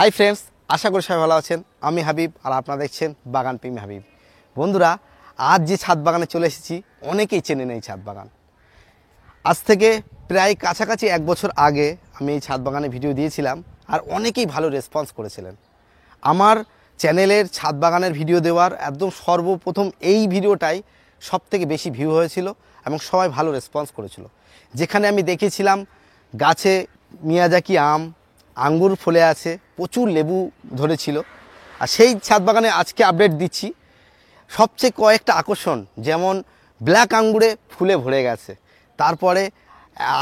Hi friends, আশা করি সবাই ভালো আছেন। আমি হাবিব আর আপনারা দেখছেন বাগান প্রেমী হাবিব। বন্ধুরা, আজ যে ছাদ বাগানে চলে এসেছি অনেকেই চেনেন এই ছাদ বাগান। আজ থেকে প্রায় কাছাকাছি 1 বছর আগে আমি এই ছাদ বাগানে ভিডিও দিয়েছিলাম আর অনেকেই ভালো রেসপন্স করেছিলেন। আমার চ্যানেলের ছাদ বাগানের ভিডিও দেওয়ার একদম সর্বপ্রথম এই ভিডিওটাই সবথেকে বেশি ভিউ হয়েছিল এবং সবাই ভালো রেসপন্স করেছিল। যেখানে আমি দেখেছিলাম গাছে মিয়াজাকি আম, আঙ্গুর ফলে আছে, প্রচুর লেবু ধরেছিল। আর সেই ছাদ বাগানে আজকে আপডেট দিচ্ছি সবচেয়ে কয়েকটা আকর্ষণ, যেমন ব্ল্যাক আঙ্গুরে ফুলে ভরে গেছে, তারপরে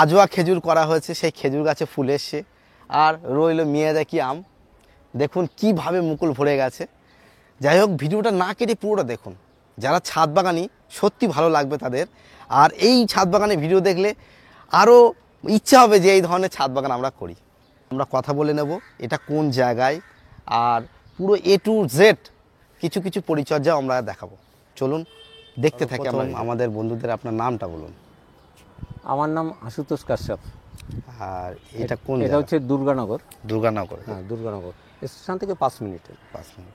আজোয়া খেজুর করা হয়েছে, সেই খেজুর গাছে ফুল এসছে, আর রইল মিয়াজাকি আম। দেখুন কিভাবে মুকুল ভরে গেছে। যাই হোক, ভিডিওটা না কেটে পুরোটা দেখুন। যারা ছাদ বাগানি সত্যি ভালো লাগবে তাদের। আর এই ছাদ বাগানে ভিডিও দেখলে আরও ইচ্ছা হবে যে এই ধরনের ছাদ বাগান আমরা করি। আমরা কথা বলে নেব এটা কোন জায়গায়, আর পুরো A to Z কিছু কিছু পরিচর্যা আমরা দেখাবো। চলুন দেখতে থাকি আমরা আমাদের বন্ধুদের। আপনার নামটা বলুন। আমার নাম আশুতোষ কাশ্যপ। আর এটা কোন এটা হচ্ছে দুর্গানগর। দুর্গানগর? হ্যাঁ, দুর্গানগর স্টেশন থেকে 5 মিনিটে। 5 মিনিট।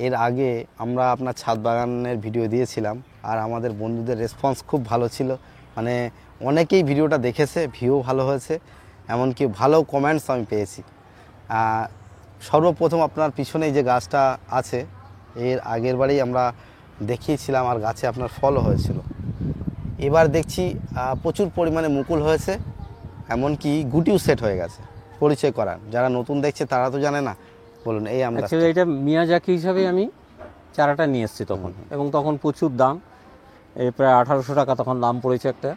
এর আগে আমরা আপনার ছাদ বাগানের ভিডিও দিয়েছিলাম আর আমাদের বন্ধুদের রেসপন্স খুব ভালো ছিল। মানে অনেকেই ভিডিওটা দেখেছে, ভিউ ভালো হয়েছে, এমনকি ভালো কমেন্টস আমি পেয়েছি। সর্বপ্রথম আপনার পিছনে যে গাছটা আছে এর আগের বারেই আমরা দেখিয়েছিলাম আর গাছে আপনার ফলও হয়েছিল। এবার দেখছি প্রচুর পরিমাণে মুকুল হয়েছে, এমনকি গুটিও সেট হয়ে গেছে। পরিচয় করান, যারা নতুন দেখছে তারা তো জানে না, বলুন। এই আমরা এটা মিয়াজাকি হিসাবে আমি চারাটা নিয়ে এসেছি তখন, এবং তখন প্রচুর দাম, এই প্রায় 1800 টাকা তখন দাম পড়েছে একটা।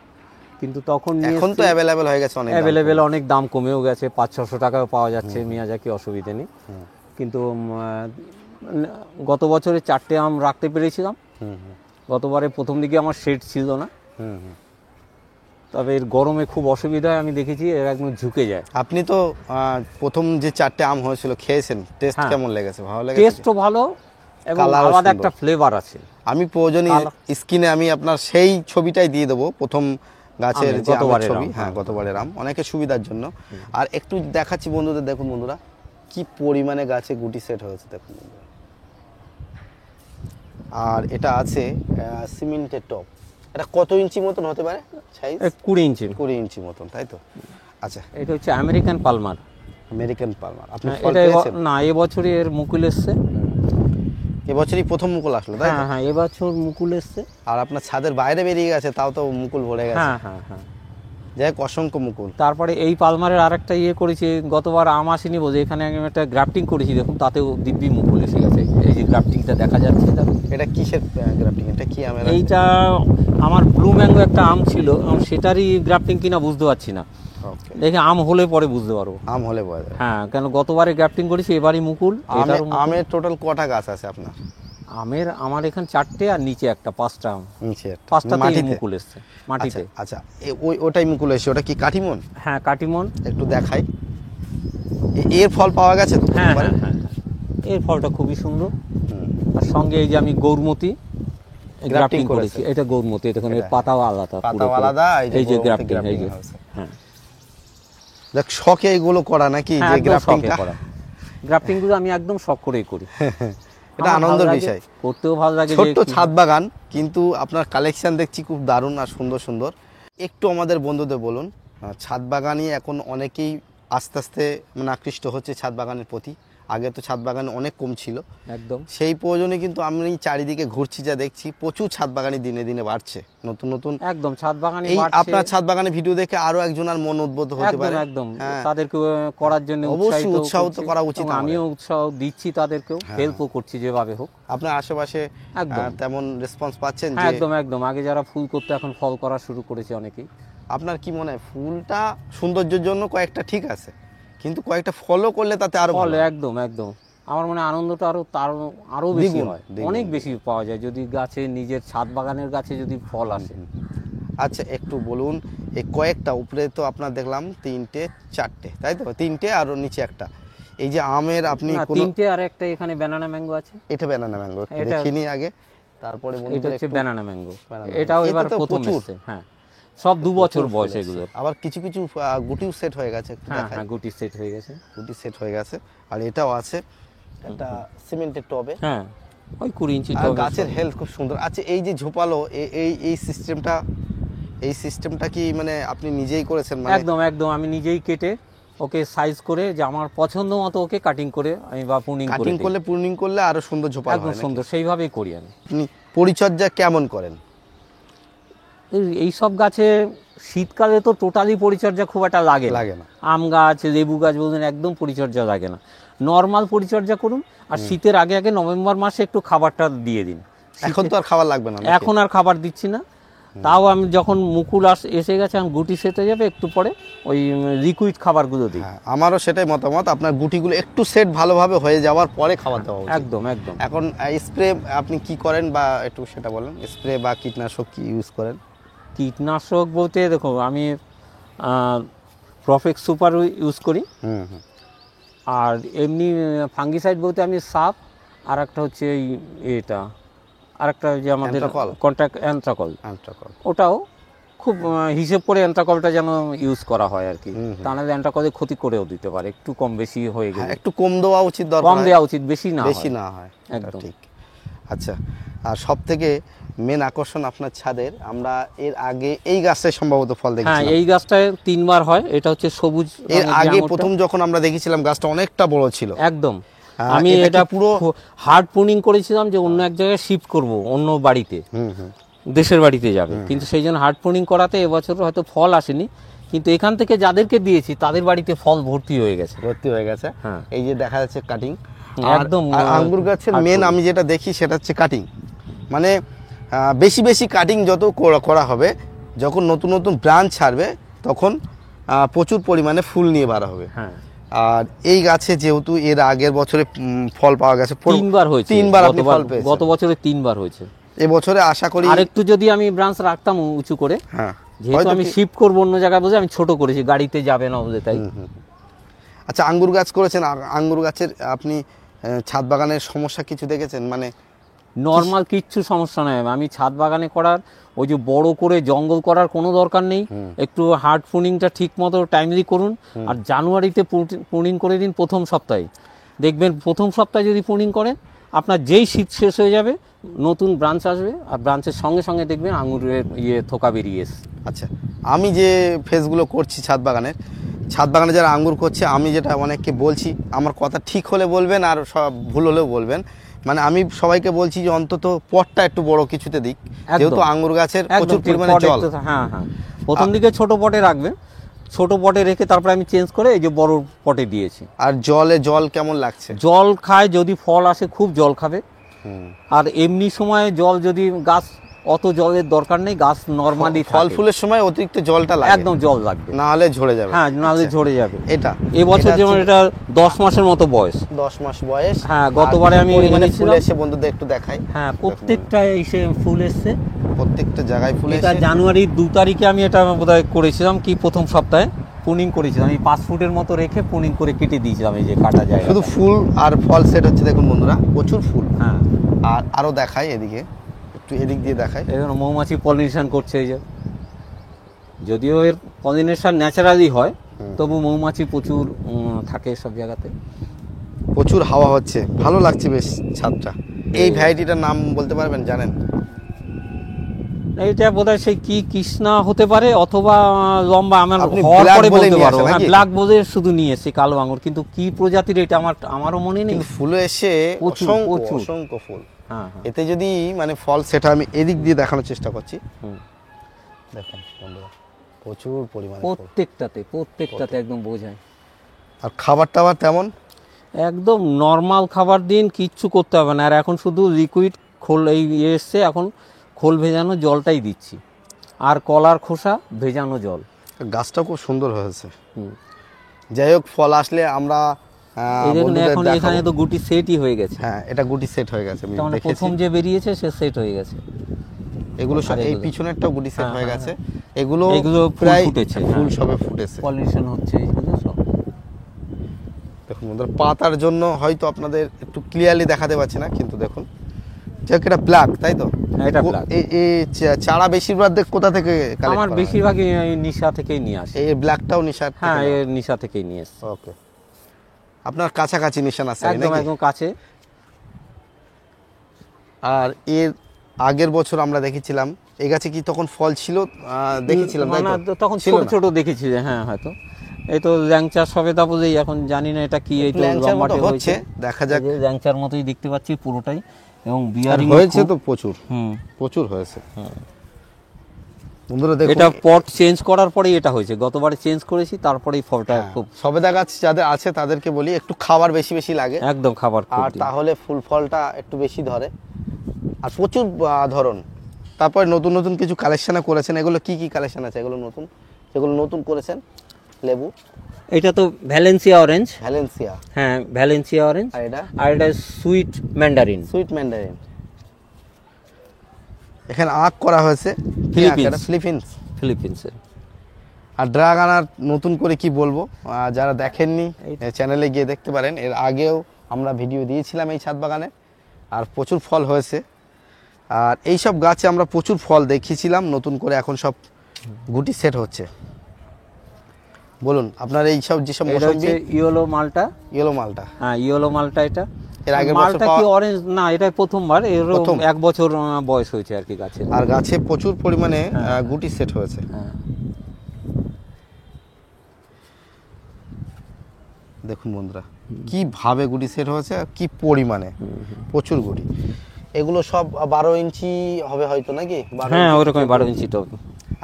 কিন্তু তখন এখন তো অ্যাভেলেবেল হয়ে গেছে, অনেক অ্যাভেলেবেল, অনেক দাম কমেও গেছে, 500-600 টাকাও পাওয়া যাচ্ছে মিয়াজাকি, অসুবিধে নেই। কিন্তু গত বছরে 4টে আম রাখতে পেরেছিলাম। গতবারে প্রথম দিকে আমার শেড ছিল না, তবে এর গরমে খুব অসুবিধা হয়, আমি দেখেছি এর একদম ঝুঁকে যায়। আপনি তো প্রথম যে 4টে আম হয়েছিল খেয়েছেন, টেস্ট কেমন লেগেছে? ভালো লেগেছে? টেস্টও ভালো এবং আলাদা একটা ফ্লেভার আছে। আমি প্রয়োজনে স্ক্রিনে আমি আপনার সেই ছবিটাই দিয়ে দেবো, প্রথম গাছের যে আমের ছবি। হ্যাঁ, গতবারের আম, অনেকের সুবিধার জন্য। আর একটু দেখাচ্ছি বন্ধুদের, দেখুন বন্ধুরা কি পরিমাণে গাছে গুটি সেট হয়েছে, দেখুন বন্ধুরা। আর এটা আছে সিমেন্টের টপ। এটা কত ইঞ্চি মতন হতে পারে সাইজ? 20 ইঞ্চি। 20 ইঞ্চি মতন, তাই তো? আচ্ছা, এটা হচ্ছে আমেরিকান পালমার। American Palmer. আপনি না, এবছরই এর মুকুল এসছে। এবছরই প্রথম মুকুল আসলো, তাই? হ্যাঁ, এবছর মুকুল এসছে। আর আপনার ছাদের বাইরে বেরিয়ে গেছে, তাও তো মুকুল ভরে গেছে। হ্যাঁ। যাই হোক, অসংখ্য মুকুল। তারপরে এই পালমারের আরেকটা করেছি, গতবার আম আসেনি বোঝে, এখানে আমি একটা গ্রাফটিং করেছি, দেখুন তাতেও দিব্যি মুকুল এসে গেছে। এই যে গ্রাফটিংটা দেখা যাচ্ছে, এটা কিসের গ্রাফটিং? এটা কি আমের? এইটা আমার ব্লু ম্যাঙ্গো একটা আম ছিল, সেটারই গ্রাফটিং কিনা বুঝতে পারছি না। দেখে আম হলে পরে বুঝতে পারবো। আম হলে পরে? হ্যাঁ, কেন গতবারে গ্রাফটিং করেছি, এবারই মুকুল। আমের টোটাল কটা গাছ আছে আপনার? আমার এখানে 4টে, আর নিচে একটা, 5টা আম। নিচে 5টাতে মুকুল এসছে মাটিতে। আচ্ছা, ওটাই মুকুল এসছে। ওটা কি কাটিমন? হ্যাঁ, কাটিমন। একটু দেখাই। এর ফল পাওয়া গেছে তো? হ্যাঁ, এর ফলটা খুবই সুন্দর। আর সঙ্গে এই যে আমি গৌরমতি গ্রাফটিং করেছি, এটা গৌরমতি, দেখুন এর পাতাও আলাদা, এই যে গ্রাফটিং, এই যে। হ্যাঁ, দেখ, শখে এগুলো করা নাকি? যে গ্রাফটিংগুলো আমি একদম শখ করেই করি। এটা আনন্দের বিষয়, করতেও ভালো লাগে। ছোট্ট ছাদ বাগান, কিন্তু আপনার কালেকশন দেখছি খুব দারুণ আর সুন্দর সুন্দর। একটু আমাদের বন্ধুদের বলুন, ছাদ বাগানই এখন অনেকেই আস্তে আস্তে মানে আকৃষ্ট হচ্ছে ছাদ বাগানের প্রতি। আগে তো ছাদ বাগান অনেক কম ছিল একদম। সেই প্রয়োজনে কিন্তু আমি চারিদিকে ঘুরছি, যা দেখছি প্রচুর ছাদ বাগানই দিনে দিনে বাড়ছে, নতুন নতুন। একদম, ছাদ বাগানে আপনার ছাদ বাগানে ভিডিও দেখে আরো একজনের মন উদ্বুদ্ধ হতে পারে। একদম, তাদেরকে করার জন্য অবশ্যই উৎসাহ তো করা উচিত। আমিও উৎসাহ দিচ্ছি তাদেরকেও, হেল্পও করছি যেভাবে হোক। আপনার আশেপাশে তেমন রেসপন্স পাচ্ছেন? একদম। আগে যারা ফুল করতে, এখন ফল করা শুরু করেছে অনেকেই। আপনার কি মনে হয় ফুলটা সৌন্দর্যের জন্য কয়েকটা ঠিক আছে, কিন্তু কয়েকটা ফলো করলে তাতে আরো ভালো? একদম। আমার মনে হয় আনন্দটা আরো বেশি হয়, অনেক বেশি পাওয়া যায় যদি গাছে, নিজের ছাদ বাগানের গাছে যদি ফল আসে। আচ্ছা, একটু বলুন, এই কয়েকটা উপরে তো আপনার দেখলাম 3টে 4টে, তাই তো? 3টে আর নিচে একটা। এই যে আমের আপনি 3টে, আর একটা এখানে ব্যানানা ম্যাঙ্গো আছে। এটা ব্যানানা ম্যাঙ্গো দেখিনি আগে, তারপরে এটা হচ্ছে ব্যানানা ম্যাঙ্গো। এটাও এবার প্রথম এসেছে। হ্যাঁ, সব 2 বছর বয়স এগুলো। আবার কিছু কিছু গুটিও সেট হয়ে গেছে, একটু হ্যাঁ দেখাই। হ্যাঁ, গুটি সেট হয়ে গেছে। গুটি সেট হয়ে গেছে। আর এটাও আছে একটা সিমেন্টের টবে। হ্যাঁ, ওই 20 ইঞ্চি আর টবে। গাছের হেলথ খুব সুন্দর। আচ্ছা, এই যে ঝোপালো এই সিস্টেমটা কি মানে আপনি নিজেই করেছেন? মানে একদম একদম আমি নিজেই কেটে ওকে সাইজ করে, যে আমার পছন্দ মতো ওকে কাটিং করে আমি বা প্রুনিং করে কাটিং দিই। করলে প্রুনিং করলে আরো সুন্দর ঝোপালো একদম হয়। সুন্দর, সেইভাবেই করি আমি। আপনি পরিচর্যা কেমন করেন? এই সব গাছে শীতকালে তো টোটালি পরিচর্যা খুব একটা লাগে না। আম গাছ, লেবু গাছ বলুন, একদম পরিচর্যা লাগে না। নর্মাল পরিচর্যা করুন, আর শীতের আগে আগে নভেম্বর মাসে একটু খাবারটা দিয়ে দিন। এখন তো আর খাবার লাগবে না। এখন আর খাবার দিচ্ছি না। তাও আমি যখন মুকুল এসে গেছে, আমি গুটি সেটে যাবে একটু পরে ওই লিকুইড খাবারগুলো দিই। হ্যাঁ, আমারও সেটাই মতামত। আপনার গুটিগুলো একটু সেট ভালোভাবে হয়ে যাওয়ার পরে খাবার দেওয়া উচিত। একদম একদম। এখন স্প্রে আপনি কি করেন বা একটু সেটা বলেন, স্প্রে বা কীটনাশক কি ইউজ করেন? কীটনাশক বলতে দেখো, আমি প্রফেক্ট সুপার ইউজ করি। আর এমনি ফাঙ্গিসাইড বলতে আমি সাপ, আর একটা হচ্ছে এটা আরেকটা যে আমাদের কন্ট্যাক্ট অ্যান্থ্রাকল, ওটাও খুব হিসেব করে অ্যান্থ্রাকলটা যেন ইউজ করা হয় আর কি। তা নাহলে অ্যান্থ্রাকলে ক্ষতি করেও দিতে পারে, একটু কম বেশি হয়ে গেলে। একটু কম দেওয়া উচিত, কম দেওয়া উচিত, বেশি না হয়। একদম ঠিক। আচ্ছা, আর সব থেকে মেন আকর্ষণ আপনার ছাদের, আমরা এর আগে এই গাছটায় সম্ভবত ফল দেখেছিলাম। হ্যাঁ, এই গাছটায় 3 বার হয়। এটা হচ্ছে সবুজ। এর আগে প্রথম যখন আমরা দেখেছিলাম গাছটা অনেকটা বড় ছিল। একদম। আমি এটা পুরো হার্ড প্রুনিং করেছিলাম যে অন্য এক জায়গায় শিফট করব, অন্য বাড়িতে, দেশের বাড়িতে যাবে। কিন্তু সেই জন্য হার্ড প্রুনিং করাতে এবছর হয়তো ফল আসেনি, কিন্তু এখান থেকে যাদেরকে দিয়েছি তাদের বাড়িতে ফল ভর্তি হয়ে গেছে। হ্যাঁ, এই যে দেখা যাচ্ছে কাটিং একদম। আঙ্গুর গাছের মেন আমি যেটা দেখি সেটা হচ্ছে কাটিং। মানে বেশি বেশি কাটিং যত করা হবে, যখন নতুন নতুন ব্রাঞ্চ ছাড়বে তখন প্রচুর পরিমাণে ফুল নিয়ে বার হবে। হ্যাঁ, আর এই গাছে যেহেতু এর আগের বছরে ফল পাওয়া গেছে, 3 বার হয়েছে। 3 বার আপনি ফল পেয়েছেন। গত বছরে 3 বার হয়েছে। এবছরে আশা করি আরেকটু যদি আমি ব্রাঞ্চ রাখতাম উঁচু করে, হ্যাঁ, যেহেতু আমি শিফট করব অন্য জায়গায়, বসে আমি ছোট করেছি, গাড়িতে যাবে না বলে তাই। আচ্ছা, আঙ্গুর গাছ করেছেন, আঙ্গুর গাছের আপনি ছাদ বাগানের সমস্যা কিছু দেখেছেন? মানে নর্মাল কিচ্ছু সমস্যা নাই। আমি ছাদ বাগানে করার ওই যে বড় করে জঙ্গল করার কোনো দরকার নেই। একটু হার্ড প্রুনিংটা ঠিক মতো টাইমলি করুন, আর জানুয়ারিতে প্রুনিং করে দিন প্রথম সপ্তাহে। দেখবেন প্রথম সপ্তাহে যদি প্রুনিং করেন, আপনার যেই শীত শেষ হয়ে যাবে নতুন ব্রাঞ্চ আসবে, আর ব্রাঞ্চের সঙ্গে সঙ্গে দেখবেন আঙুরের থোকা বেরিয়ে এসে। আচ্ছা, আমি যে ফেজগুলো করছি ছাদ বাগানে যারা আঙ্গুর করছে, আমি যেটা অনেককে বলছি, আমার কথা ঠিক হলে বলবেন আর সব ভুল হলেও বলবেন। মানে আমি সবাইকে বলছি যে অন্তত পটটা একটু বড় কিছুতে দিক, যেহেতু আঙ্গুর গাছের প্রচুর পরিমাণে জল। হ্যাঁ হ্যাঁ, প্রথম দিকে ছোট পটে রাখবেন, ছোট পটে রেখে তারপরে আমি চেঞ্জ করে এই যে বড় পটে দিয়েছি। আর জল কেমন লাগছে? জল খায়, যদি ফল আসে খুব জল খাবে। আর এমনি সময় জল যদি গাছ, অত জলের দরকার নেই, গাছ নরমালি ফল ফুলের সময় অতিরিক্ত জলটা লাগে, একদম জল লাগবে, না হলে ঝরে যাবে। হ্যাঁ, না হলে ঝরে যাবে। এবছর যেমন এটা 10 মাসের মতো বয়স। 10 মাস বয়স। হ্যাঁ, গতবারে আমি ফুল এসে বন্ধুদের একটু দেখাই। হ্যাঁ, প্রত্যেকটা এসে ফুল এসছে, প্রত্যেকটা জায়গায় ফুল এসে। এটা জানুয়ারির 2 তারিখে আমি এটা বোধহয় করেছিলাম, কি প্রথম সপ্তাহে প্রুনিং করেছিলাম। এই 5 ফুটের মতো রেখে প্রুনিং করে কেটে দিয়েছিলাম, এই যে কাটা যায়। শুধু ফুল আর ফল সেট হচ্ছে, দেখুন বন্ধুরা, প্রচুর ফুল। হ্যাঁ, আর আরো দেখাই, এদিকে একটু এদিক দিয়ে দেখাই। এখানে মৌমাছি পলিনেশন করছে। এই যে, যদিও এর পলিনেশন ন্যাচারালি হয়, তবু মৌমাছি প্রচুর থাকে সব জায়গাতে। প্রচুর হাওয়া হচ্ছে, ভালো লাগছে বেশ ছাদটা। এই ভ্যারাইটিটার নাম বলতে পারবেন, জানেন? এইটা বোধহয় সেই কি কৃষ্ণা হতে পারে, অথবা লম্বা, আমার হওয়ার পরে বলতে পারবো। হ্যাঁ, ব্ল্যাক বলে শুধু নিয়ে এসেছি, কালো আঙুর, কিন্তু কি প্রজাতির এটা আমারও মনে নেই। ফুলে এসে অসংখ্য ফুল। হ্যাঁ, এতে যদি মানে ফল, সেটা আমি এদিক দিয়ে দেখানোর চেষ্টা করছি। দেখুন বন্ধুরা, প্রচুর পরিমাণে প্রত্যেকটাতে একদম বোঝায়। আর খাবার টাবার তেমন একদম নর্মাল খাবার দিন, কিচ্ছু করতে হবে না। আর এখন শুধু লিকুইড খোল এই এসছে, এখন খোল ভেজানো জলটাই দিচ্ছি, আর কলার খোসা ভেজানো জল। গাছটা খুব সুন্দর হয়েছে। যাই হোক, ফল আসলে আমরা এখন এখানে তো গুটি সেটই হয়ে গেছে। হ্যাঁ, এটা গুটি সেট হয়ে গেছে। মানে প্রথম যে বেরিয়েছে সে সেট হয়ে গেছে। এগুলো সব, এই পিছনেরটাও গুটি সেট হয়ে গেছে। এগুলো প্রায় ফুটেছে, ফুল সবে ফুটেছে, পলিনেশন হচ্ছে এগুলো সব। দেখুন বন্ধুরা, পাতার জন্য হয়তো আপনাদের একটু ক্লিয়ারলি দেখাতে পাচ্ছি না, কিন্তু দেখুন যাক এটা ব্ল্যাক তাই তো? হ্যাঁ, এটা black। এই চারা বেশিরভাগ কোথা থেকে কালেক্ট আমার করা হয়? বেশিরভাগই এই নিশা থেকেই নিয়ে আসি। এই ব্ল্যাকটাও নিশার থেকে হ্যাঁ, নেওয়া? এই নিশা থেকেই নিয়ে এসছি। ওকে, আপনার কাছাকাছি নিশান আছে একদম নাকি? একদম কাছে। আর এর আগের বছর আমরা দেখেছিলাম এই গাছে কি তখন ফল ছিল? দেখেছিলাম তাই না, তো? তখন ছিল ছোট না? ছোট দেখেছি যে, হ্যাঁ হয়তো। এই তো ল্যাংচা সবেদা বলেই, এখন জানি না এটা কি, এই তো ল্যাংচার মতো লম্বাটে হচ্ছে, হয়েছে। দেখা যাক। এই যে ল্যাংচার মতোই দেখতে পাচ্ছি পুরোটাই, এবং আর বিয়ারিং হয়েছে তো প্রচুর, হুম। প্রচুর হয়েছে। বন্ধুরা দেখুন, এটা পট চেঞ্জ করার পরেই এটা হয়েছে, গতবারে চেঞ্জ করেছি, তারপরেই ফলটা হ্যাঁ, খুব সবেদা গাছ যাদের আছে তাদেরকে বলি একটু খাবার বেশি বেশি লাগে, একদম খাবার খুব আর দিই। তাহলে ফুল ফলটা একটু বেশি ধরে, আর প্রচুর ধরন। তারপরে নতুন নতুন কিছু কালেকশন করেছেন, এগুলো কি কি কালেকশন আছে এগুলো নতুন, যেগুলো নতুন করেছেন? লেবু, এটা তো ভ্যালেন্সিয়া অরেঞ্জ। ভ্যালেন্সিয়া, হ্যাঁ, ভ্যালেন্সিয়া অরেঞ্জ। আর এটা আর এটা সুইট ম্যান্ডারিন। Sweet Mandarin. এখানে আঁক করা হয়েছে ফিলিপিন্স। ফিলিপিন্স। ফিলিপিন্সের। আর ড্রাগন আর নতুন করে কি বলবো, যারা দেখেননি এই- চ্যানেলে গিয়ে দেখতে পারেন, এর আগেও আমরা ভিডিও দিয়েছিলাম এই ছাদ বাগানে, আর প্রচুর ফল হয়েছে। আর এই সব গাছে আমরা প্রচুর ফল দেখিয়েছিলাম, নতুন করে এখন সব গুটি সেট হচ্ছে। বলুন আপনার এই সব যেসব এটা মৌসুমী, হচ্ছে ইয়েলো মালটা। ইয়েলো মালটা, হ্যাঁ, ইয়েলো মালটা এটা। এর আগের বছর মালটা কি অরেঞ্জ না, এটাই প্রথমবার, এর প্রথম। 1 বছর বয়স হয়েছে আর কি গাছের। আর গাছে প্রচুর পরিমাণে গুটি সেট হয়েছে। হ্যাঁ। দেখুন বন্ধুরা কিভাবে গুটি সেট হয়েছে, আর কি পরিমাণে, প্রচুর গুটি। এগুলো সব 12 ইঞ্চি হবে হয়তো নাকি? 12 হ্যাঁ, ইঞ্চি। ওরকমই 12 ইঞ্চি টব।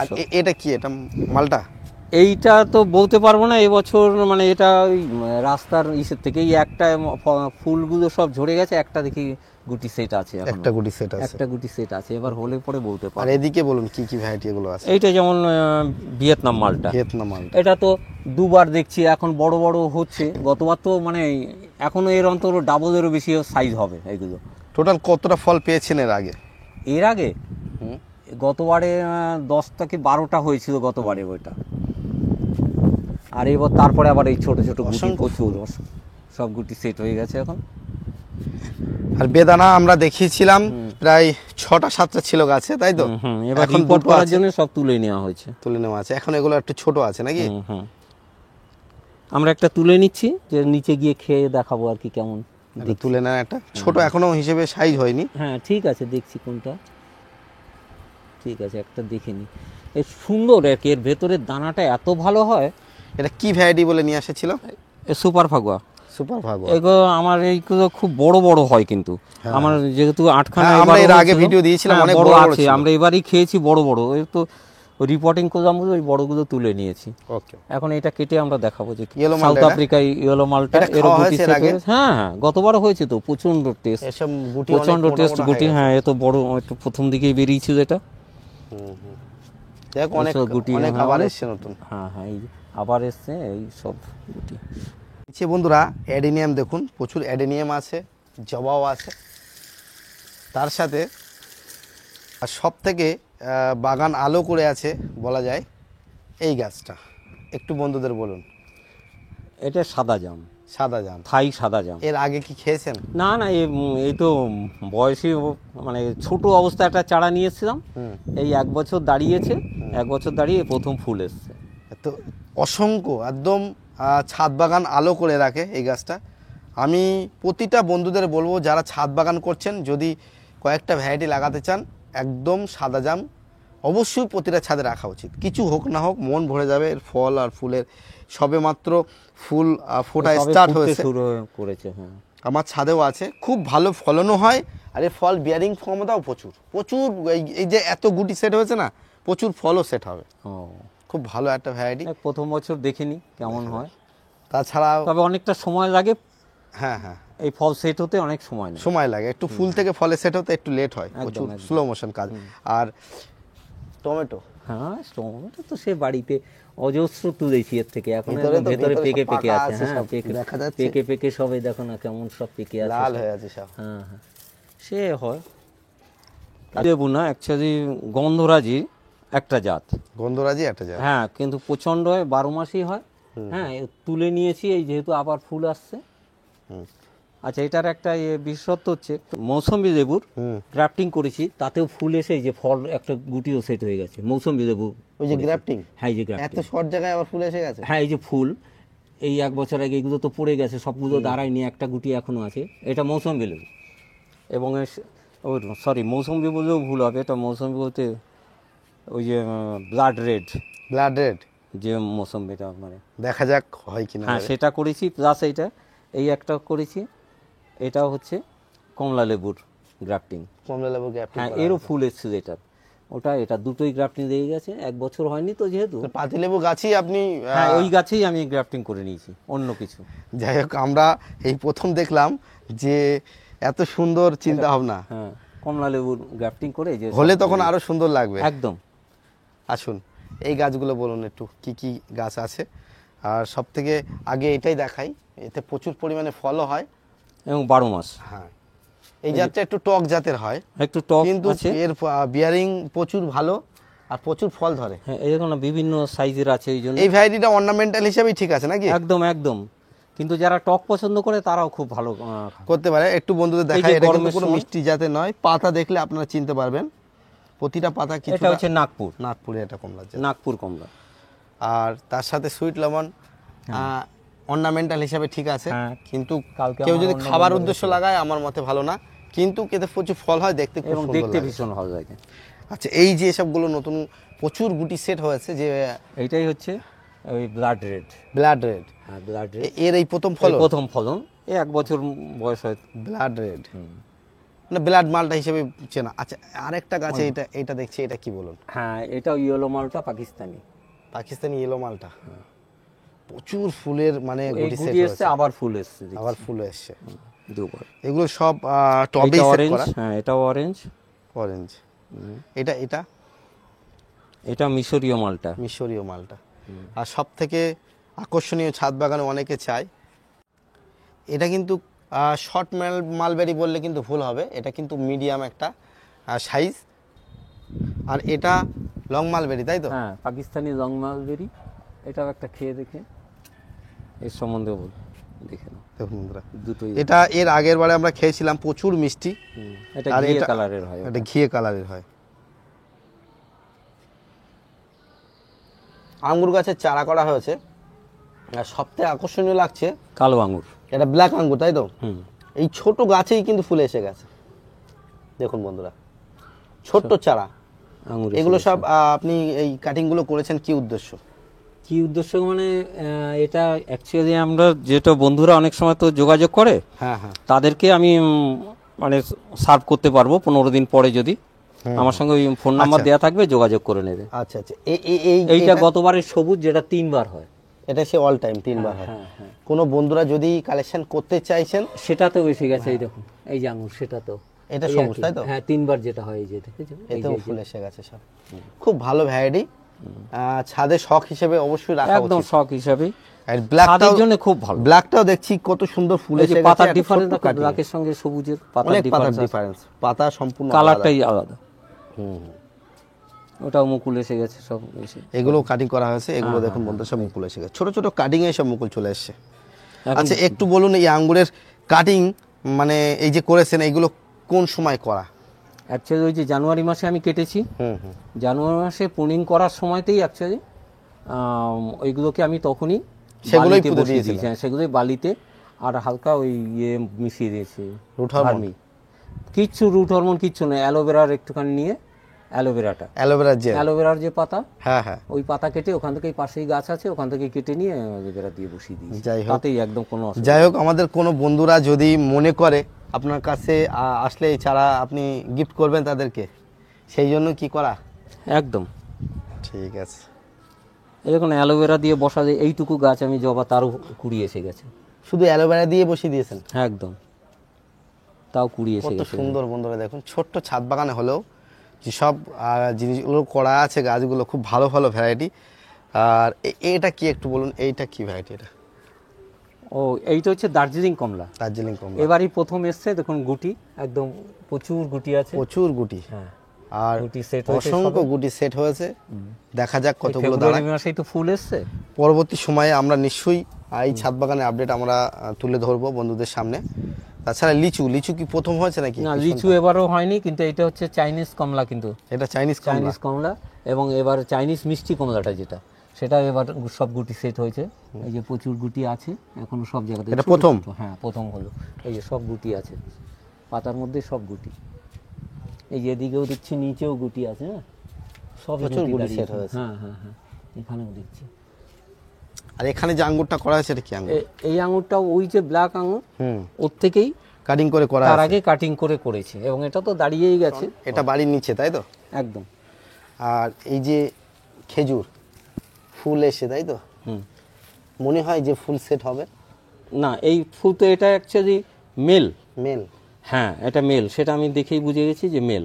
আর এটা কি, এটা মালটা? এইটা তো বলতে পারবো না, এবছর মানে এটা ওই রাস্তার ইসের থেকে এই একটা ফুলগুলো সব ঝরে গেছে, একটা দেখি গুটি সেট আছে এখনো। একটা গুটি সেট আছে। একটা গুটি সেট আছে, এবার হলে পরে বলতে আর পারবো। এদিকে বলুন কি কি ভ্যারাইটি এগুলো আছে? এইটা যেমন ভিয়েতনাম মালটা। ভিয়েতনাম মালটা। এটা তো দুবার দেখছি, এখন বড় বড় হচ্ছে। গতবার তো মানে এখনো এর অন্তর ডাবলেরও বেশি সাইজ হবে এগুলো। টোটাল কতটা ফল পেয়েছেন এর আগে? এর আগে গতবারে 10 থেকে 12টা হয়েছিল গতবারে ওইটা। আর এবার তারপরে আবার এই ছোট ছোট গুটি অসংখ্য প্রচুর, সব গুটি সেট হয়ে গেছে এখন। আর বেদানা আমরা দেখিয়েছিলাম প্রায় 6টা 7টা ছিল গাছে তাই তো? এবার এখন রিপোর্ট দুটো করার আছে, জন্য সব তুলে নেওয়া হয়েছে। তুলে নেওয়া আছে। এখন এগুলো একটু ছোট আছে নাকি? হুম। আমরা একটা তুলে নিচ্ছি, যে নিচে গিয়ে খেয়ে দেখাবো আর কি কেমন। একটু তুলে নেন একটা, ছোট এখনো হিসেবে সাইজ হয়নি। হ্যাঁ, ঠিক আছে, দেখছি কোনটা ঠিক আছে, একটা দেখে নি। এর সুন্দর আর কি, এর ভেতরের দানাটা এত ভালো হয়। এটা কি ভ্যারাইটি বলে নিয়ে এসেছিল? এ সুপার ফাগুয়া। সুপার ভাগো। এগুলো আমার এইগুলো খুব বড় বড় হয়, কিন্তু আমার যেহেতু 8খানা হ্যাঁ, আমরা এর আগে ভিডিও দিয়েছিলাম, অনেক বড় বড় আছে। ছিল। আমরা এবারই খেয়েছি বড় বড়, এই তো রিপোর্টিং করলাম বলে ওই বড়গুলো তুলে নিয়েছি। ওকে। এখন এটা কেটে আমরা দেখাবো যে Yellow সাউথ মালটা এটা? আফ্রিকায় ইয়েলো মালটা এটা এর খাওয়া গুটি হয়েছে এর set আগে? হয়েছে। হ্যাঁ হ্যাঁ, গতবারও হয়েছে তো, প্রচন্ড টেস্ট, এসব গুটি প্রচন্ড অনেক মোটা টেস্ট মোটা গুটি। হয়ে হ্যাঁ, এত বড়, একটু প্রথম দিকেই বেরিয়েছিল এটা। দেখ অনেক এসব গুটি, অনেক হ্যাঁ, আবার অনেক- এসছে নতুন। হ্যাঁ হ্যাঁ, এই আবার এসছে এই সব গুটি। নিচে বন্ধুরা অ্যাডেনিয়াম দেখুন, প্রচুর অ্যাডেনিয়াম আছে, জবাও আছে। তার সাথে আর সব থেকে বাগান আলো করে আছে বলা যায় এই গাছটা। একটু বন্ধুদের বলুন। এটা সাদা জাম, সাদা জাম। থাই সাদা জাম। এর আগে কি খেয়েছেন? না না, এই তো বয়সী মানে ছোট অবস্থায় একটা চারা নিয়েছিলাম, এই 1 বছর দাঁড়িয়েছে, 1 বছর দাঁড়িয়ে প্রথম ফুল এসছে। তো অসংখ্য একদম ছাদ বাগান আলো করে রাখে এই গাছটা। আমি প্রতিটা বন্ধুদের বলবো যারা ছাদ বাগান করছেন, যদি কয়েকটা ভ্যারাইটি লাগাতে চান, একদম সাদা জাম অবশ্যই প্রতিটা ছাদে রাখা উচিত। কিছু হোক না হোক মন ভরে যাবে এর ফল আর ফুলের। সবে মাত্র ফুল ফোটা সবে স্টার্ট ফুটতে হয়েছে, শুরু করেছে। হ্যাঁ, আমার ছাদেও আছে, খুব ভালো ফলনও হয়। আর এই ফল বিয়ারিং ক্ষমতাও প্রচুর প্রচুর। এই যে এত গুটি সেট হয়েছে না, প্রচুর ফলও সেট হবে। ও, খুব ভালো একটা ভ্যারাইটি। প্রথম বছর দেখিনি কেমন হয়, তাছাড়াও তবে অনেকটা সময় লাগে। হ্যাঁ হ্যাঁ, এই ফল সেট হতে অনেক সময় নেয়। সময় লাগে একটু, ফুল থেকে ফলে সেট হতে একটু লেট হয়, প্রচুর একদম। স্লো মোশন কাজ। আর টমেটো, হ্যাঁ, টমেটো তো সে বাড়িতে অজস্র তুলেছি এর থেকে, এখন ভিতরে একদম তো ভেতরে ভিতরে পেকে সব পেকে পাকা আছে। আছে, হ্যাঁ, সব দেখা যাচ্ছে। পেকে পেকে সবাই দেখো না কেমন সব পেকে আছে, লাল সব। হয়ে আছে সব। হ্যাঁ হ্যাঁ, সে হয়। দেবু না, অ্যাকচুয়ালি গন্ধরাজি একটা জাত। গন্ধরাজি একটা জায়গা। হ্যাঁ, কিন্তু প্রচন্ড হয়, 12 মাসই হয়। হ্যাঁ, তুলে নিয়েছি এই যেহেতু আবার ফুল আসছে। আচ্ছা, এটার একটা বিশেষত্ব হচ্ছে মৌসুমী লেবুর গ্রাফটিং করেছি, তাতেও ফুল এসে এই যে ফল একটা গুটিও সেট হয়ে গেছে। মৌসুমী লেবু ওই যে গ্রাফটিং, হ্যাঁ, এই যে এত গ্রাফটিং, শর্ট জায়গায় আবার ফুল এসে গেছে। হ্যাঁ এই যে ফুল এই 1 বছর আগে এগুলো তো পড়ে গেছে, সবগুলো দাঁড়ায়নি, একটা গুটি এখনো আছে। এটা মৌসুমী লেবু এবং সরি মৌসুমী বললেও ভুল হবে, এটা মৌসুমী বলতে ওই যে ব্লাড রেড যে মৌসুমীটা মানে দেখা যাক হয় কিনা। হ্যাঁ সেটা করেছি, প্লাস এই একটা করেছি, এটা হচ্ছে কমলা লেবুর গ্রাফটিং। কমলা লেবু গ্রাফটিং, হ্যাঁ এরও ফুল এসছে এটার, এটা দুটোই গ্রাফটিং দিয়ে গেছে, 1 বছর হয়নি তো যেহেতু। পাতিলেবু গাছই আপনি হ্যাঁ ওই গাছেই আমি গ্রাফটিং করে নিয়েছি, অন্য কিছু। যাই হোক, আমরা এই প্রথম দেখলাম যে এত সুন্দর চিন্তা ভাবনা। হ্যাঁ কমলা লেবুর গ্রাফটিং করে যে হলে তখন আরো সুন্দর লাগবে একদম। আসুন এই গাছগুলো বলুন একটু, কি কি গাছ আছে। আর সব থেকে আগে এটাই দেখাই, এতে প্রচুর পরিমাণে ফলও হয় এবং 12 মাস। হ্যাঁ, এই জাতটা একটু টক জাতের হয়, একটু টক কিন্তু আছে, এর বিয়ারিং প্রচুর ভালো আর প্রচুর ফল ধরে। হ্যাঁ এই দেখুন না, বিভিন্ন সাইজের আছে, এই জন্য এই ভ্যারাইটিটা অর্নামেন্টাল হিসেবেই ঠিক আছে নাকি? একদম একদম। কিন্তু যারা টক পছন্দ করে তারাও খুব ভালো করতে পারে। একটু বন্ধুদের এই দেখাই, যে এটা কিন্তু গরমের কোনো সময়- মিষ্টি জাতের নয়, পাতা দেখলে আপনারা চিনতে পারবেন, প্রতিটা পাতা এটা কিছুটা হচ্ছে নাগপুর, নাগপুরে এটা কমলা জাত। নাগপুর কমলা। আর তার সাথে সুইট লেমন অর্নামেন্টাল হিসাবে ঠিক আছে, হ্যাঁ। কিন্তু কালকে কেউ আমার যদি অন্য খাবার বন্ধু উদ্দেশ্য লাগায় আমার মতে ভালো না, কিন্তু এতে প্রচুর ফল হয়, দেখতে খুব এবং সুন্দর দেখতে লাগে। ভীষণ ভালো লাগে। আচ্ছা, এই যে সবগুলো নতুন প্রচুর গুটি সেট হয়েছে, যে এইটাই হচ্ছে ওই ব্লাড রেড। ব্লাড রেড, হ্যাঁ ব্লাড রেড, এর এই প্রথম ফল, প্রথম ফলন, 1 বছর বয়স হয়। ব্লাড রেড মানে ব্লাড মালটা হিসেবে চেনা। আচ্ছা, আরেকটা গাছে এটা দেখছি, এটা কি বলুন? হ্যাঁ এটা ইয়েলো মালটা পাকিস্তানি, পাকিস্তানি ইয়েলো মালটা, প্রচুর ফুলের মানে এই গুটি সেট গুটি এসছে, হয়েছে, আবার ফুল এসছে দেখছি। আবার ফুল এসছে। দুবার। এগুলো সব টবেই এটা সেট অরেঞ্জ, করা, হ্যাঁ এটাও অরেঞ্জ। অরেঞ্জ। এটা এটা এটা মিশরীয় মালটা। মিশরীয় মালটা। আর সব থেকে আকর্ষণীয় ছাদ বাগানে অনেকে চায়, এটা কিন্তু শর্ট মালবেরি বললে কিন্তু ভুল হবে, এটা কিন্তু মিডিয়াম একটা সাইজ। আর এটা লং মালবেরি, তাই তো? হ্যাঁ পাকিস্তানি লং মালবেরি, এটাও একটা খেয়ে দেখে এর সম্বন্ধে দেখে নাও। দেখুন বন্ধুরা, দুটোই। এটা এর আগের বারে আমরা খেয়েছিলাম, প্রচুর মিষ্টি, এটা আর ঘিয়ে এটা- কালারের হয়। এটা ঘিয়ে কালারের হয়। আঙ্গুর গাছের চারা করা হয়েছে, আর সবথেকে আকর্ষণীয় লাগছে কালো আঙুর। এটা ব্ল্যাক আঙ্গুর, তাই তো? হুম। এই ছোট গাছেই কিন্তু ফুলে এসে গেছে, দেখুন বন্ধুরা, ছোট্ট চারা। আঙুর এগুলো সব আপনি এই কাটিংগুলো করেছেন কি উদ্দেশ্য? কি উদ্দেশ্য মানে এটা অ্যাকচুয়ালি আমরা যেটা বন্ধুরা অনেক সময় তো যোগাযোগ করে, হ্যাঁ হ্যাঁ, তাদেরকে আমি মানে সার্ভ করতে পারবো 15 দিন পরে, যদি আমার সঙ্গে ওই ফোন নাম্বার দেওয়া থাকবে, যোগাযোগ করে নেবে। আচ্ছা আচ্ছা, এই এইটা গতবারের সবুজ, যেটা 3 বার হয়। এটা সে অল টাইম 3 বার হয়। হ্যাঁ হ্যাঁ, কোনো বন্ধুরা যদি কালেকশন করতে চাইছেন, সেটাতেও এসে গেছে, এই দেখুন এই যে আঙুর, সেটা তো এটা এই সবুজ, একই। তাই তো? হ্যাঁ 3 বার যেটা হয়, এই যে দেখেছো, এই এতেও যে- ফুল এসে গেছে সব। খুব ভালো ভ্যারাইটি, ছাদে শখ হিসেবে অবশ্যই রাখা একদম উচিত। শখ হিসাবে, আর ব্ল্যাকটাও, তাদের জন্য খুব ভালো। ব্ল্যাকটাও দেখছি কত সুন্দর ফুল এই যে এসে গেছে, পাতার একটা ডিফারেন্স, ছোট্ট cutting। ব্ল্যাকের সঙ্গে সবুজের পাতার অনেক পাতার ডিফারেন্স, ডিফারেন্স, পাতা সম্পূর্ণ আলাদা। কালারটাই আলাদা। হুম। ওটাও মুকুল এসে গেছে সব এসে। এগুলো কাটিং করা হয়েছে, এগুলো দেখুন বন্ধু সব মুকুল এসে গেছে, ছোট ছোট কাটিং এ সব মুকুল চলে এসেছে। এখন আচ্ছা, একটু বলুন এই আঙ্গুরের কাটিং মানে এই যে করেছেন, এইগুলো কোন সময় করা? অ্যাকচুয়ালি ওই যে জানুয়ারি মাসে আমি কেটেছি, হুম হুম, জানুয়ারি মাসে পুনিং করার সময়তেই অ্যাকচুয়ালি ওইগুলোকে আমি তখনই সেগুলোই বালিতে পুঁতে বসিয়ে দিয়েছিলেন? দিয়েছি। হ্যাঁ, সেগুলোই বালিতে, আর হালকা ওই মিশিয়ে দিয়েছি, রুট হরমোন? ভার্মি। কিচ্ছু রুট হরমোন কিচ্ছু নেই, অ্যালোভেরার একটুখানি নিয়ে, অ্যালোভেরাটা, অ্যালোভেরা জেল, অ্যালোভেরার যে পাতা, হ্যাঁ হ্যাঁ। ওই পাতা কেটে ওখান থেকে, পাশেই গাছ আছে, ওখান থেকে কেটে নিয়ে অ্যালোভেরা দিয়ে বসিয়ে দিয়েছি। যাই হোক, তাতেই একদম কোনো অসুবিধা যাই হোক, আমাদের কোনো বন্ধুরা যদি মনে করে আপনার কাছে আসলে এই চারা আপনি গিফট করবেন তাদেরকে, সেই জন্য কি করা? নেই। একদম ঠিক আছে। এই দেখুন অ্যালোভেরা দিয়ে বসা যায়, এইটুকু গাছ আমি জবা, তারও কুড়ি এসে গেছে। শুধু অ্যালোভেরা দিয়ে বসিয়ে দিয়েছেন? একদম, তাও কুড়ি এসে কত গেছে। সুন্দর বন্ধুরা, দেখুন ছোট্ট ছাদ বাগানে হলেও যেসব জিনিসগুলো করা আছে, গাছগুলো খুব ভালো ভালো ভ্যারাইটি। আর এটা কি একটু বলুন, এইটা কি ভ্যারাইটি? এটা ও, এইটা হচ্ছে দার্জিলিং কমলা, দার্জিলিং কমলা, এবারই প্রথম এসছে। দেখুন গুটি, একদম প্রচুর গুটি আছে। প্রচুর গুটি, হ্যাঁ, আর গুটি সেট হয়েছে, অসংখ্য গুটি সেট হয়েছে। দেখা যাক কতগুলো দাঁড়ায়। ফেব্রুয়ারি মাসেই তো ফুল এসছে। পরবর্তী সময়ে আমরা নিশ্চয়ই এই ছাদ বাগানের আপডেট আমরা তুলে ধরবো বন্ধুদের সামনে। তাছাড়া লিচু লিচু কি প্রথম হয়েছে নাকি? না, লিচু এবারও হয়নি, কিন্তু এটা হচ্ছে চাইনিজ কমলা, কিন্তু এটা চাইনিজ কমলা। চাইনিজ কমলা, এবং এবার চাইনিজ মিষ্টি কমলাটা যেটা, সেটা এবার সব গুটি সেট হয়েছে। এই যে প্রচুর গুটি আছে এখনো সব জায়গাতে। এটা ছোট প্রথম? ছোট, হ্যাঁ প্রথম হলো। এই যে সব গুটি আছে পাতার মধ্যে, সব গুটি। এই যে এদিকেও দেখছি নিচেও গুটি আছে, হ্যাঁ সব প্রচুর গুটি দাঁড়িয়েছে। set হয়েছে। হ্যাঁ হ্যাঁ হ্যাঁ, এখানেও দেখছি। আর এখানে যে আঙ্গুরটা করা হয়েছে এটা কি আঙ্গুর? এই আঙুরটাও ওই যে ব্ল্যাক আঙুর, হুম, ওর থেকেই কাটিং করে করা তার আছে। আগে কাটিং করে করেছে, এবং এটা তো দাঁড়িয়েই গেছে এটা বাড়ির নিচে, তাই তো? একদম। আর এই যে খেজুর ফুল এসে, তাই তো? হুম। মনে হয় যে ফুল সেট হবে। না, এই ফুল তো এটা অ্যাকচুয়ালি মেল। মেল। হ্যাঁ, এটা মেল, সেটা আমি দেখেই বুঝে গেছি যে মেল।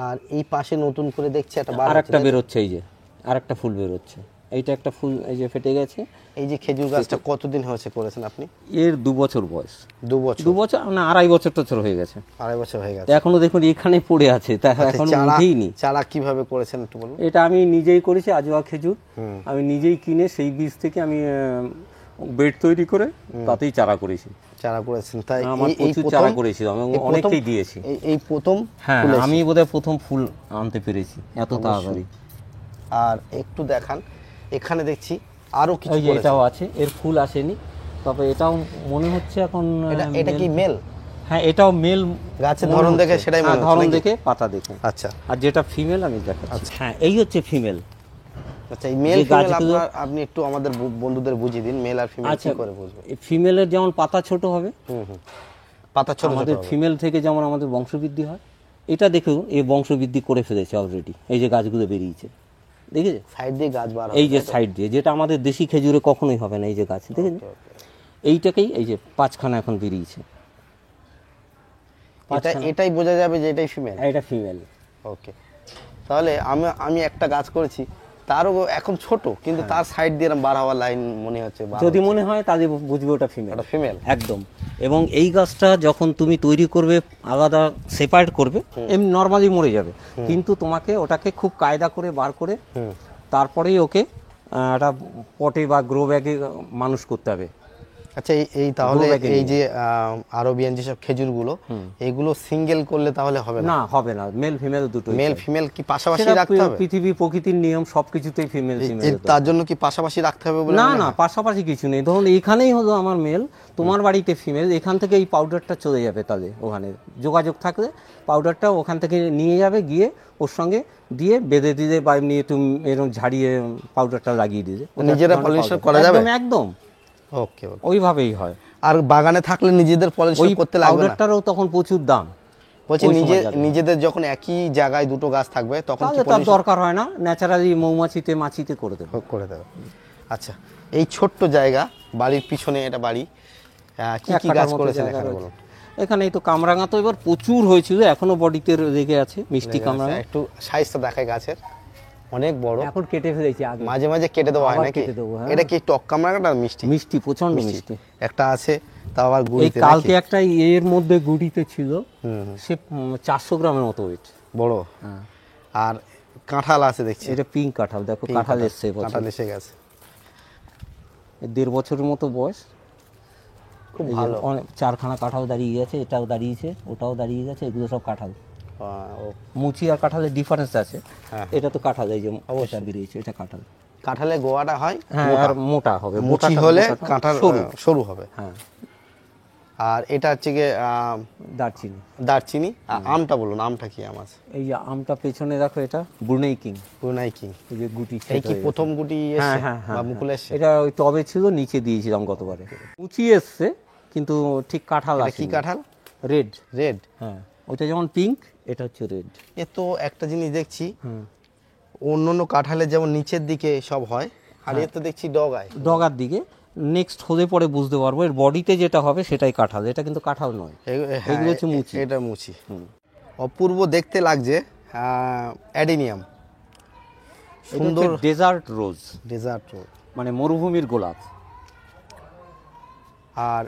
আর এই পাশে নতুন করে দেখছি একটা বার আর হচ্ছে, একটা তাই তো? বেরোচ্ছে, এই যে আর একটা ফুল বেরোচ্ছে। এইটা একটা ফুল এই যে ফেটে গেছে। এই যে খেজুর গাছটা কতদিন হয়েছে করেছেন আপনি? এর 2 বছর বয়স। 2 বছর? 2 বছর না, 2.5 বছর টছর হয়ে গেছে। 2.5 বছর হয়ে গেছে। তো এখনো দেখুন এখানে পড়ে আছে, তা আচ্ছা, এখনো চারা উঠেইনি। চারা কিভাবে করেছেন একটু বলুন। এটা আমি নিজেই করেছি, আজওয়া খেজুর। আমি নিজেই কিনে সেই বীজ থেকে আমি বেড তৈরি করে তাতেই চারা করেছি। চারা করেছেন, তাই আমার প্রচুর চারা করেছি, আমি অনেককেই দিয়েছি। এই প্রথম হ্যাঁ, ফুল এসেছে। আমি বোধহয় প্রথম ফুল আনতে পেরেছি এত তাড়াতাড়ি। আর একটু দেখান, এখানে দেখছি আরো কিছু এই যে করেছেন। এটাও আছে, এর ফুল আসেনি, তবে এটাও মনে হচ্ছে এখন এটা কি মেল? হ্যাঁ, এটাও মেল। গাছের ধরন দেখে সেটাই মনে হচ্ছে ধরন নাকি? দেখে, পাতা দেখে। আচ্ছা আর যেটা ফিমেল আমি দেখাচ্ছি। হ্যাঁ, এই হচ্ছে ফিমেল। আচ্ছা, এই মেল যে ফিমেল গাছগুলো- আপনি একটু আমাদের বন্ধুদের বুঝিয়ে দিন, মেল আর ফিমেল আচ্ছা, কি করে বুঝবে? ফিমেলের যেমন পাতা ছোট হবে, পাতা ছোট ছোট আমাদের হবে। ফিমেল থেকে যেমন আমাদের বংশবৃদ্ধি হয়, এটা দেখুন এই বংশবৃদ্ধি করে ফেলেছে অলরেডি। এই যে গাছগুলো বেরিয়েছে, দেখেছে? সাইড দিয়ে গাছ বার এই যে সাইড দিয়ে, যেটা আমাদের দেশি খেজুরে কখনোই হবে না। এই যে গাছ দেখেছেন, এইটাকেই এই যে 5খানা এখন বেরিয়েছে। এটাই বোঝা যাবে যে এটাই ফিমেল। এটা ফিমেল। ওকে, তাহলে আমি একটা গাছ করেছি, তারও এখন ছোট, কিন্তু তার সাইড দিয়ে এরকম বার হওয়ার লাইন মনে হচ্ছে যদি মনে হয় তাহলে বুঝবে ওটা ফিমেল। ওটা ফিমেল একদম। এবং এই গাছটা যখন তুমি তৈরি করবে, আলাদা সেপারেট করবে, এমনি নর্মালি মরে যাবে, কিন্তু তোমাকে ওটাকে খুব কায়দা করে বার করে তারপরেই ওকে একটা পটে বা গ্রো ব্যাগে মানুষ করতে হবে। আচ্ছা, এই তাহলে Grow bag এ এই যে আরবিয়ান যেসব খেজুরগুলো, এগুলো সিঙ্গেল করলে তাহলে হবে না? না, হবে না, মেল ফিমেল দুটোই। মেল ফিমেল কি পাশাপাশি সেটা রাখতে হবে? পৃথিবী প্রকৃতির নিয়ম, সবকিছুতেই ফিমেল ফিমেল। তার জন্য কি পাশাপাশি রাখতে হবে বলে না মনে না, হয়? পাশাপাশি কিছু নেই। ধরুন এখানেই হলো আমার মেল, তোমার বাড়িতে ফিমেল, এখান থেকে এই পাউডারটা চলে যাবে, তাহলে ওখানে যোগাযোগ থাকলে পাউডারটা ওখান থেকে নিয়ে যাবে, গিয়ে ওর সঙ্গে দিয়ে বেঁধে দিলে, বা এমনি তুমি এরকম ঝাড়িয়ে পাউডারটা লাগিয়ে দিলে নিজেরা পলিনেশন করা যাবে? একদম ওকে, ওইভাবেই হয়। আর বাগানে থাকলে নিজেদের পলিনেশন ওই করতে লাগবে না? পাউডারটারও তখন প্রচুর দাম। বলছি ওই সময় যাবে। নিজেদের যখন একই জায়গায় দুটো গাছ থাকবে তখন কি তাহলে তার দরকার হয় না, ন্যাচারালি মৌমাছিতে মাছিতে করে দেবে। করে দেবে? আচ্ছা, এই ছোট্ট জায়গা, বাড়ির পিছনে এটা বাড়ি, কি এক কি কাঠার গাছ মতো করেছেন জায়গা এখানে রয়েছে। বলুন? এখানে এই তো কামরাঙা তো এবার প্রচুর হয়েছিল, এখনো বডিতে লেগে আছে মিষ্টি কামরাঙা। একটু সাইজটা দেখায় গাছের, অনেক বড়। এখন কেটে ফেলেছি, আগে মাঝে মাঝে কেটে দেওয়া হয় আবার নাকি? কেটে দেবো, হ্যাঁ। এটা কি টক কামরাঙাটা মিষ্টি? মিষ্টি, প্রচন্ড মিষ্টি। একটা আছে, তাও আবার এই গুড়িতে কালকে নাকি? একটা এর মধ্যে গুড়িতে ছিল, সে 400 গ্রামের মতো ওয়েট। বড়। হ্যাঁ, আর কাঁঠাল আছে দেখছি। এটা পিঙ্ক কাঁঠাল, দেখো Pink কাঁঠাল এসছে এবছর। কাঁঠাল এসে গেছে, 1.5 বছরের মতো বয়স। খুব এই যে ভালো। 4খানা কাঁঠাল দাঁড়িয়ে গেছে, এটাও দাঁড়িয়েছে, ওটাও দাঁড়িয়ে গেছে, এগুলো সব কাঁঠাল। ও, মুচি আর কাঁঠালের ডিফারেন্স আছে। হ্যাঁ। এটা তো কাঁঠাল, এই যে এটা বেরিয়েছে, এটা কাঁঠাল। কাঁঠালের গোয়াটা হয় হ্যাঁ, আর মোটা হবে, মুচি মোটা হলে কাঁঠাল সরু হবে। হ্যাঁ, আর এটা হচ্ছে গিয়ে দারচিনি। দারচিনি। আর আমটা বলুন, আমটা কি আম আছে? এই যে আমটা পেছনে দেখো, এটা ব্রুনেই কিং। Brunei king. এই যে গুটি এই ছেদ কি হয়ে প্রথম গুটি গেছে। এসছে হ্যাঁ হ্যাঁ বা হ্যাঁ, মুকুল এসছে? এটা ওই টবে ছিল, নিচে দিয়েছিলাম গতবারে। উঁচি এসছে, কিন্তু ঠিক কাঁঠাল এটা আসেনি। কি কাঁঠাল? রেড। রেড। হ্যাঁ, ওইটা যেমন পিঙ্ক, এটা হচ্ছে রেড। এ তো একটা জিনিস দেখছি, অন্য কাঁঠালের যেমন নিচের দিকে সব হয়, আর এ তো দেখছি ডগায়। ডগার দিকে নেক্সট হলে পরে বুঝতে পারবো, এর বডিতে যেটা হবে সেটাই কাঁঠাল, এটা কিন্তু কাঁঠাল নয়। হ্যাঁ, এগুলো হচ্ছে মুচি। এটা মুচি। অপূর্ব দেখতে লাগছে। অ্যাডিনিয়াম, সুন্দর ডেজার্ট রোজ, ডেজার্ট রোড। মানে মরুভূমির গোলাপ। আর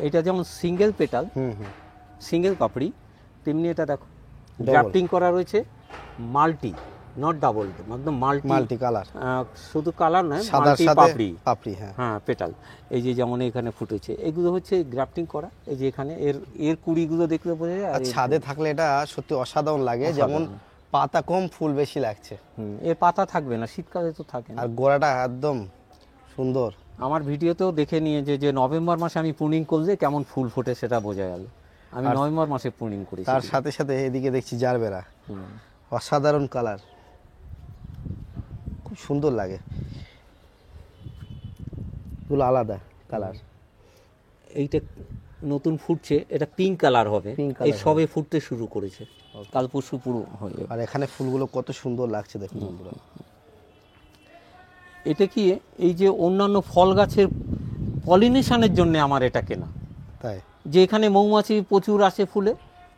এটা যেমন সিঙ্গেল পেটাল, সিঙ্গেল পাপড়ি, তেমনি এটা দেখো গ্রাফটিং করা রয়েছে মাল্টি। নট ডাবল, একদম মাল্টি কালার, শুধু কালার নয়, সাদার মাল্টি সাথে পাপড়ি। পাপড়ি, হ্যাঁ। হ্যাঁ, পেটাল। এই যে যেমন এখানে ফুটেছে, এগুলো হচ্ছে গ্রাফটিং করা। এই যে এখানে এর কুড়িগুলো দেখলে বোঝা যায়। আর ছাদে থাকলে এটা সত্যি অসাধারণ লাগে, যেমন পাতা কম ফুল বেশি লাগছে। এর পাতা থাকবে না, শীতকালে তো থাকে না। আর গোড়াটা একদম সুন্দর। আমার ভিডিওতেও দেখে নিয়ে যে নভেম্বর মাসে আমি প্রুনিং করলে কেমন ফুল ফোটে সেটা বোঝা গেল। আমি নভেম্বর মাসে প্রুনিং করি। তার সাথে সাথে এদিকে দেখছি জারবেরা, অসাধারণ কালার, খুব সুন্দর লাগে, এগুলো আলাদা কালার। এইটা নতুন ফুটছে, এটা পিঙ্ক কালার হবে, Pink colour এই সবে ফুটতে শুরু করেছে, কাল পরশু পুরো হয়ে যাবে। আর এখানে ফুলগুলো কত সুন্দর লাগছে দেখুন বন্ধুরা। এটা কি, এই যে অন্যান্য ফল গাছের পলিনেশনের জন্য আমার এটা কেনা, তাই যে এখানে মৌমাছি প্রচুর আসে ফুলে,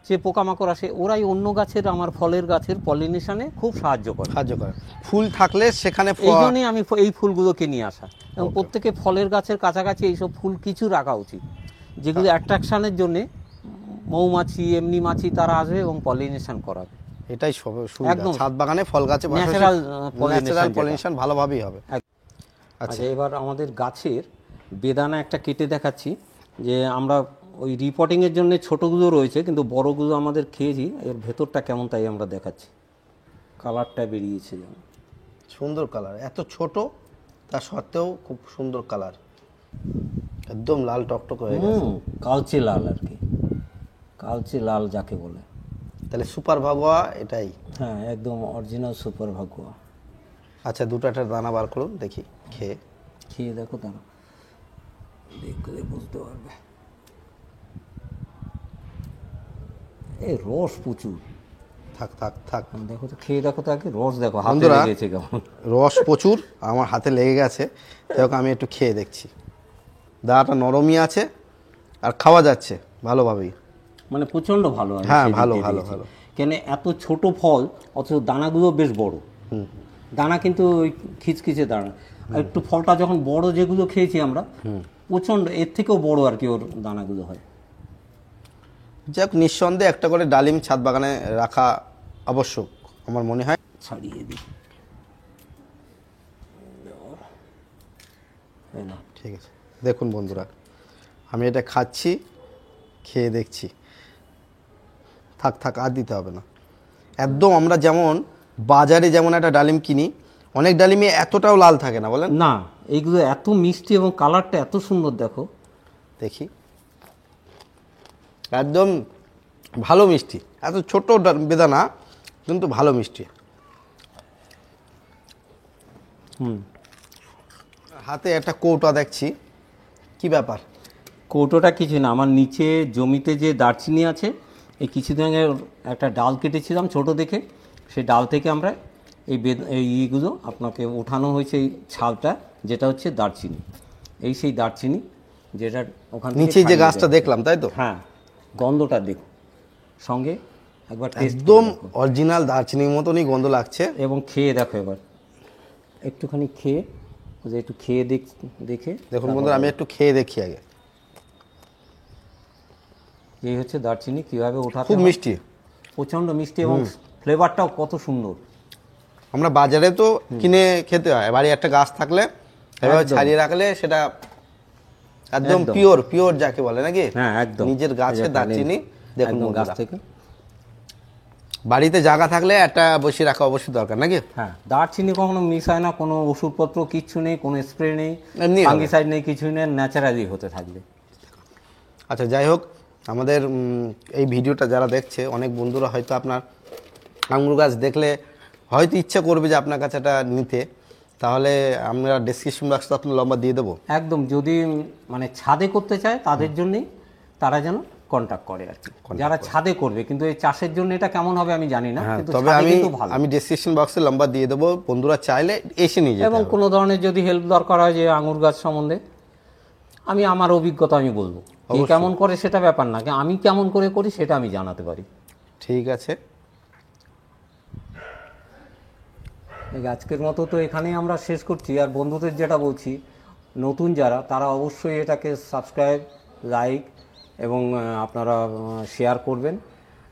যে পোকামাকড় আসে, ওরাই অন্য গাছের, আমার ফলের গাছের পলিনেশনে খুব সাহায্য করে। ফুল থাকলে সেখানে এই জন্যই আমি এই ফুলগুলোকে নিয়ে আসা, এবং প্রত্যেকে ফলের গাছের কাছাকাছি এইসব ফুল কিছু রাখা উচিত, যেগুলো অ্যাট্রাকশনের জন্য মৌমাছি এমনি মাছি তারা আসবে এবং পলিনেশন করাবে। এটাই সুবিধা, ছাদ বাগানে ফল গাছে ন্যাচারাল পলিনেশন ভালোভাবেই হবে। আচ্ছা, এবার আমাদের গাছের বেদানা একটা কেটে দেখাচ্ছি, যে আমরা ওই রিপোর্টিংয়ের জন্য ছোটোগুলো রয়েছে, কিন্তু বড়গুলো আমাদের খেয়েছি, এর ভেতরটা কেমন তাই আমরা দেখাচ্ছি। কালারটা বেরিয়েছে যেমন সুন্দর কালার, এত ছোট তা সত্ত্বেও খুব সুন্দর কালার, একদম লাল টকটক হয়ে গেছে। কালচে লাল আর কি, কালচে লাল যাকে বলে। তাহলে সুপার ভাগুয়া এটাই। হ্যাঁ, একদম অরিজিনাল সুপার ভাগুয়া। আচ্ছা, দুটো একটা দানা বার করুন দেখি, খেয়ে দেখো, তারা দেখলে বুঝতে পারবে। এই রস প্রচুর, থাক থাক থাক, দেখো তো, খেয়ে দেখো তো আগে, রস দেখো হাতে বন্ধুরা, লেগেছে কেমন। রস প্রচুর, আমার হাতে লেগে গেছে। দেখো আমি একটু খেয়ে দেখছি, দানাটা নরমই আছে আর খাওয়া যাচ্ছে ভালোভাবেই, মানে প্রচন্ড ভালো। হ্যাঁ, ভালো ভালো ভালো। কেন এত ছোট ফল, অথচ দানাগুলো বেশ বড়, দানা কিন্তু ওই খিচখিচে দানা। আর একটু ফলটা যখন বড়, যেগুলো খেয়েছি আমরা, প্রচন্ড এর থেকেও বড় আর কি ওর দানাগুলো হয়। যাক, নিঃসন্দেহে একটা করে ডালিম ছাদ বাগানে রাখা আবশ্যক আমার মনে হয়। ছাড়িয়ে দিই, ঠিক আছে, দেখুন বন্ধুরা, আমি এটা খাচ্ছি, খেয়ে দেখছি। থাক থাক, আর দিতে হবে না। একদম আমরা যেমন বাজারে যেমন একটা ডালিম কিনি, অনেক ডালিমে এতটাও লাল থাকে না, বলেন না, এইগুলো এত মিষ্টি এবং কালারটা এত সুন্দর, দেখো দেখি, একদম ভালো মিষ্টি, এত ছোট বেদানা কিন্তু ভালো মিষ্টি। হাতে একটা কৌটা দেখছি, কি ব্যাপার? কৌটোটা কিছু না, আমার নিচে জমিতে যে দারচিনি আছে, এই কিছুদিন আগে একটা ডাল কেটেছিলাম ছোট দেখে, সেই ডাল থেকে আমরা এইগুলো আপনাকে ওঠানো হয়েছে, এই ছালটা, যেটা হচ্ছে দারচিনি। সেই দারচিনি, যেটা ওখান নিচে যে গাছটা দেখলাম, তাই তো? হ্যাঁ, গন্ধটা দেখো, সঙ্গে একবার একদম অরিজিনাল দারচিনির মতনই গন্ধ লাগছে। এবং খেয়ে দেখো এবার, একটুখানি খেয়ে, যে একটু খেয়ে দেখে দেখুন বন্ধুরা, আমি একটু খেয়ে দেখি আগে। এই হচ্ছে দারচিনি, কীভাবে ওঠাতে খুব হয়। মিষ্টি, প্রচণ্ড মিষ্টি, এবং ফ্লেভারটাও কত সুন্দর। আমরা বাজারে তো কিনে খেতে হয়, বাড়ি একটা গাছ থাকলে এভাবে ছাড়িয়ে রাখলে সেটা একদম পিওর যাকে বলে, নাকি? হ্যাঁ, একদম নিজের গাছের দারচিনি। দেখুন গাছ থেকে, বাড়িতে জায়গা থাকলে একটা বসিয়ে রাখা অবশ্যই দরকার, নাকি? হ্যাঁ, দারচিনি কখনো মিস হয় না, কোনো ওষুধপত্র কিচ্ছু নেই, কোনো স্প্রে নেই, এমনি হবে। ফাঙ্গিসাইড নেই, কিছুই নেই, ন্যাচারালি হতে থাকবে। আচ্ছা, যাই হোক, আমাদের এই ভিডিওটা যারা দেখছে, অনেক বন্ধুরা হয়তো আপনার আঙুর গাছ দেখলে হয়তো ইচ্ছা করবে যে আপনার কাছে এটা নিতে, তাহলে আমরা ডেসক্রিপশন বক্সটা আপনার লম্বা দিয়ে দেবো। একদম, যদি মানে ছাদে করতে চায় তাদের জন্যই, তারা যেন কন্ট্যাক্ট করে আর কি, যারা ছাদে করবে। কিন্তু এই চাষের জন্য এটা কেমন হবে আমি জানি না, কিন্তু তবে ছাদে কিন্তু ভালো। আমি ডেসক্রিপশন বক্সে লম্বা দিয়ে দেবো, বন্ধুরা চাইলে এসে নিয়ে যেতে এবং হবে। কোনো ধরনের যদি হেল্প দরকার হয় যে আঙুর গাছ সম্বন্ধে, আমি আমার অভিজ্ঞতা আমি বলবো, কে কেমন করে সেটা ব্যাপার না, আমি কেমন করে করি সেটা আমি জানাতে পারি। ঠিক আছে, আজকের মতো তো এখানেই আমরা শেষ করছি। আর বন্ধুদের যেটা বলছি, নতুন যারা, তারা অবশ্যই এটাকে সাবস্ক্রাইব, লাইক এবং আপনারা শেয়ার করবেন,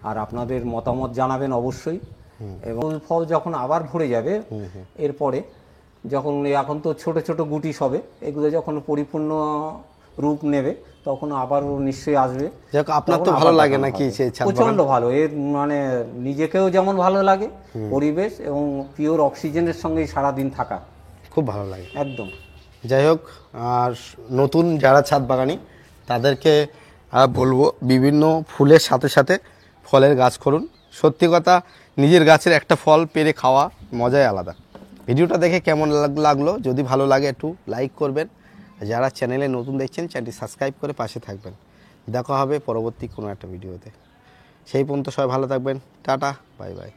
আর আপনাদের মতামত জানাবেন অবশ্যই। এবং ফল যখন আবার ভরে যাবে এরপরে যখন এখন তো ছোট ছোট গুটি সবে, এগুলো যখন পরিপূর্ণ রূপ নেবে তখন আবার নিশ্চয়ই আসবে। যাক, আপনার তো তখন ভালো আবার লাগে দেখানো নাকি হবে। সেই ছাদ বাগান? প্রচন্ড ভালো, এর মানে নিজেকেও যেমন ভালো লাগে, পরিবেশ এবং পিওর অক্সিজেনের সঙ্গেই সারাদিন থাকা, খুব ভালো লাগে। একদম। যাই হোক, আর নতুন যারা ছাদ বাগানি তাদেরকে বলবো বিভিন্ন ফুলের সাথে সাথে ফলের গাছ করুন। সত্যি কথা, নিজের গাছের একটা ফল পেড়ে খাওয়া মজাই আলাদা। ভিডিওটা দেখে কেমন লাগলো, যদি ভালো লাগে একটু লাইক করবেন। যারা চ্যানেলে নতুন দেখছেন চ্যানেলটি সাবস্ক্রাইব করে পাশে থাকবেন। দেখা হবে পরবর্তী কোনো একটা ভিডিওতে। সেই পর্যন্ত সবাই ভালো থাকবেন। Tata, bye bye.